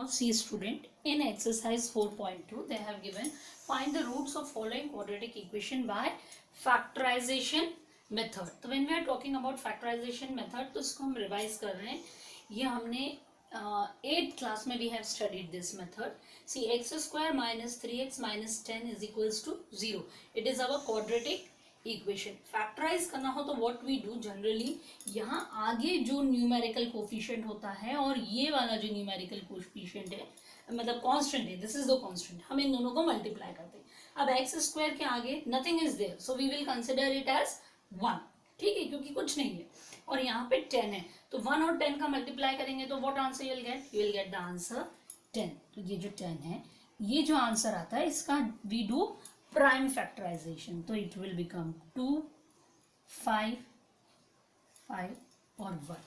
Now see student, in exercise 4.2 they have given find the roots of following quadratic equation by factorization method. तो when we are talking about factorization method तो इसको हम revise कर रहे हैं. ये हमने 8th class में we have studied this method. See x square minus 3x minus 10 is equals to 0. It is our quadratic equation. Factorize करना हो तो व्हाट वी डू जनरली, यहाँ आगे जो न्यूमेरिकल कोफिशिएंट होता है और ये वाला जो न्यूमेरिकल कोफिशिएंट है मतलब कांस्टेंट है, दिस इज द कांस्टेंट, हम इन दोनों को मल्टीप्लाई करते हैं. अब एक्स स्क्वायर के आगे nothing is there so we will consider it as 1. ठीक है, क्योंकि कुछ नहीं है. और यहाँ पे 10 है तो 1 और 10 का मल्टीप्लाई करेंगे तो what answer you will get the answer 10. तो ये जो 10 है, ये जो आंसर आता है इसका वी डू प्राइम फैक्टराइजेशन. तो इट विल बिकम 2, 5, 5 और 1.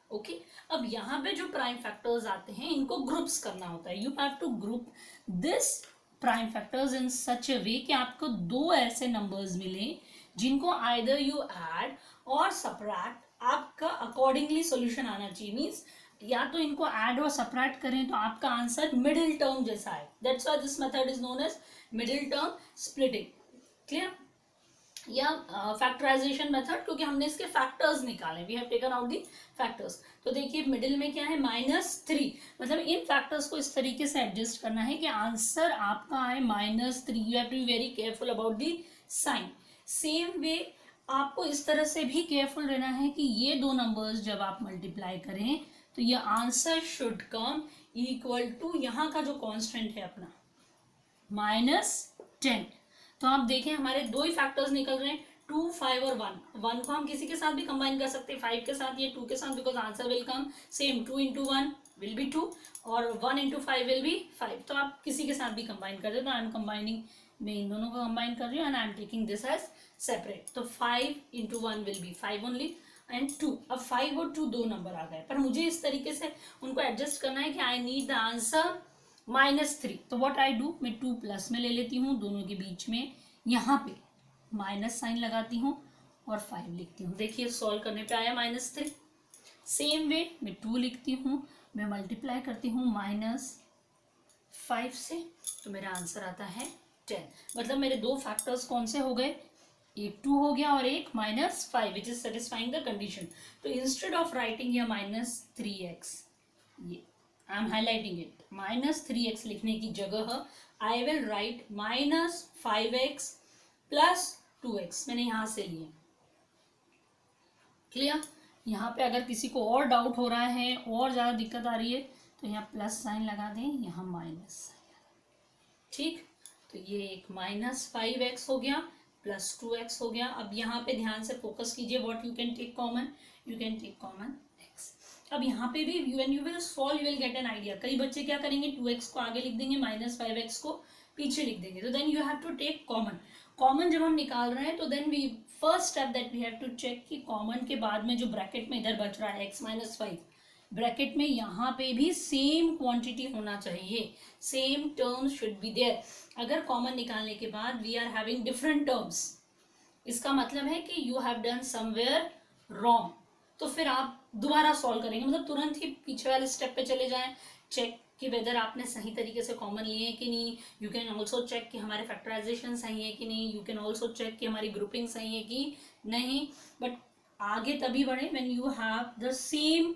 ओके, अब यहाँ पे जो प्राइम फैक्टर्स आते हैं इनको ग्रुप्स करना होता है. You have to group this prime factors in such a way कि आपको दो ऐसे नंबर्स मिले जिनको आइदर यू ऐड और सबट्रैक्ट. आपका अकॉर्डिंगली सॉल्यूशन आना चाहिए. मीन्स या तो इनको ऐड और सबट्रैक्ट करें तो आपका आंसर मिडिल टर्म जैसा है. That's why this method is known as middle term splitting. Clear? या फैक्टराइजेशन मेथड, क्योंकि हमने इसके फैक्टर्स निकाले, we have taken out the factors. तो देखिए मिडिल में क्या है, -3. मतलब इन फैक्टर्स को इस तरीके से एडजस्ट करना है कि आंसर आपका आए -3. You have to be very careful about the sign. Same way आपको इस तरह से भी केयरफुल रहना है कि ये दो नंबर्स जब आप मल्टीप्लाई करें तो ये answer should come equal to यहाँ का जो कांस्टेंट है अपना -10. तो आप देखें हमारे दो ही फैक्टर्स निकल रहे हैं, 2, 5 और 1. 1 को हम किसी के साथ भी कंबाइन कर सकते हैं, 5 के साथ, ये 2 के साथ, because answer will come same. 2 into 1 will B 2 और 1 into 5 विल बी 5. तो आप किसी के साथ भी कंबाइन कर दे. तो आई एम कंबाइनिंग, मैं इन दोनों को कंबाइन कर रही हूँ and I am taking this as separate. तो 5 into 1 will be 5 only and 2. अब 5 और 2 दो नंबर आ गए, पर मुझे इस तरीके से उनको एडजस्ट करना है कि आई नीड द आंसर -3. तो व्हाट आई डू, मैं 2 प्लस में ले लेती हूँ, दोनों के बीच में यहाँ पे माइनस साइन लगाती हूँ और 5 लिखती हूँ. देखिए सॉल्व करने पे आया -3. सेम वे मैं 2 लिखती हूँ, मैं मल्टीप्लाई करती हूँ -5 से, तो मेरा आंसर आता है 10. मतलब मेरे दो फैक्टर्स कौन से हो गए, एक 2 हो गया और एक -5 which is satisfying the condition. तो इंस्टेड ऑफ राइटिंग या -3x, ये I am highlighting it, -3x लिखने की जगह I will write -5x + 2x. मैंने यहां से लिए. क्लियर? यहाँ पे अगर किसी को और डाउट हो रहा है और ज्यादा दिक्कत आ रही है तो यहाँ प्लस साइन लगा दें, यहाँ माइनस साइन. ठीक, तो ये एक -5x हो गया + 2x हो गया. अब यहाँ पे ध्यान से फोकस कीजिए, what you can take common, you can take common x. अब यहाँ पे भी when you will solve you will get an idea. कई बच्चे क्या करेंगे, 2x को आगे लिख देंगे, -5x को पीछे लिख देंगे. तो then you have to take common. Common जब हम निकाल रहे हैं तो then we first step that we have to check कि कॉमन के बाद में जो ब्रैकेट में इधर बच रहा है x - 5, ब्रैकेट में यहाँ पे भी सेम क्वांटिटी होना चाहिए, same terms should be there. अगर कॉमन निकालने के बाद we are having different terms, इसका मतलब है कि you have done somewhere wrong. तो फिर आप दोबारा सॉल्व करेंगे, मतलब तुरंत ही पीछे वाले स्टेप पे चले जाएं, चेक कि वेदर आपने सही तरीके से कॉमन लिए हैं कि नहीं. यू कैन ऑल्सो चेक कि हमारे फैक्टराइजेशन सही है कि नहीं. यू कैन ऑल्सो चेक कि हमारी ग्रुपिंग सही है कि नहीं. बट आगे तभी बढ़े when you have the same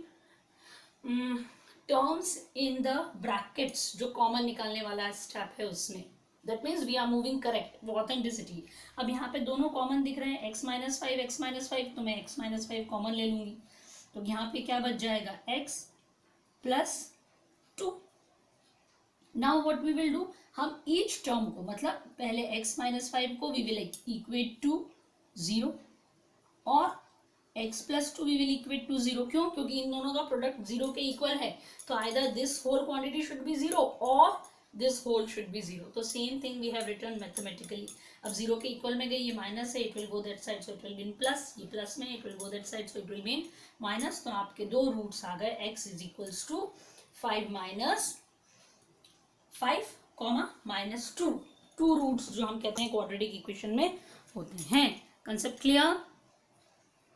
terms in the brackets. जो कॉमन निकालने वाला स्टेप है उसमें, that means we are moving correct, वो ऑथेंटिसिटी. अब यहाँ पे दोनों कॉमन दिख रहे हैं, x - 5 x - 5, तो मैं x - 5 कॉमन ले लूंगी. तो यहाँ पे क्या बच जाएगा, x + 2. Now what we will do, हम ईच टर्म को, मतलब पहले x - 5 को वी विल इक्वेट टू 0 और x + 2 we will equate to 0. क्यों? क्योंकि इन दोनों का प्रोडक्ट 0 के इक्वल है. तो either this whole quantity should be 0 और दिस होल शुड बी 0. तो same thing we have written mathematically. अब 0 के इक्वल में गई, ये माइनस है, it will go that side so it will be plus. ये प्लस में, it will go that side so it will be minus. तो आपके दो रूट्स आ गए, x = 5 - 5, -2. 2 रूट्स जो हम कहते हैं क्वाड्रेटिक इक्वेशन में होते हैं. Concept clear?